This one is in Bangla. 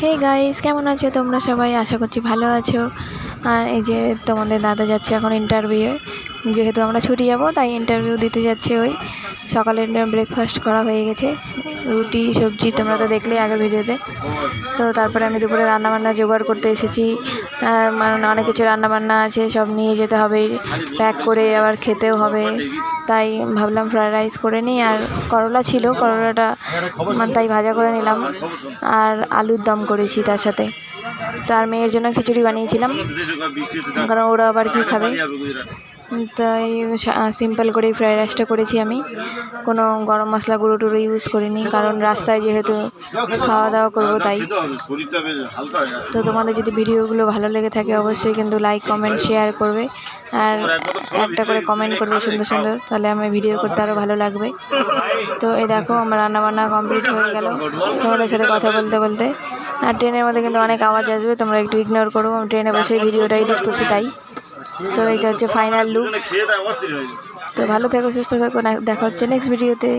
হে গাইস, কেমন আছো তোমরা সবাই? আশা করছি ভালো আছো। আর এই যে তোমাদের দাদা যাচ্ছে এখন ইন্টারভিউ, যেহেতু আমরা ছুটি যাব তাই ইন্টারভিউ দিতে যাচ্ছে। ওই সকালে ব্রেকফাস্ট করা হয়ে গেছে, রুটি সবজি, তোমরা তো দেখলে আগের ভিডিওতে। তো তারপরে আমি দুপুরে রান্নাবান্না জোগাড় করতে এসেছি। মানে অনেক কিছু রান্নাবান্না আছে, সব নিয়ে যেতে হবে, প্যাক করে আবার খেতেও হবে। তাই ভাবলাম ফ্রায়েড রাইস করে নিই। আর করলা ছিল, করলাটা তাই ভাজা করে নিলাম। আর আলুর দম করেছি তার সাথে। তো আর মেয়ের জন্য খিচুড়ি বানিয়েছিলাম, কারণ ওরা আবার কী খাবে। তাই সিম্পল করেই ফ্রায়েড রাইসটা করেছি আমি। কোনো গরম মশলা গুঁড়ো টুড়ো ইউজ করিনি, কারণ রাস্তায় যেহেতু খাওয়া দাওয়া করবো তাই। তো তোমাদের যদি ভিডিওগুলো ভালো লেগে থাকে অবশ্যই কিন্তু লাইক কমেন্ট শেয়ার করবে, আর একটা করে কমেন্ট করবে সুন্দর সুন্দর, তাহলে আমি ভিডিও করতে আরও ভালো লাগবে। তো এই দেখো আমার রান্নাবান্না কমপ্লিট হয়ে গেল তোমাদের সাথে কথা বলতে বলতে। আর ট্রেনের মধ্যে কিন্তু অনেক আওয়াজ আসবে, তোমরা একটু ইগনোর করো, আমি ট্রেনে বসে ভিডিওটা এডিট করছি তাই। তো এইটা হচ্ছে ফাইনাল লুক। তো ভালো থেকো, সুস্থ থেকো, দেখা হচ্ছে নেক্সট ভিডিওতে।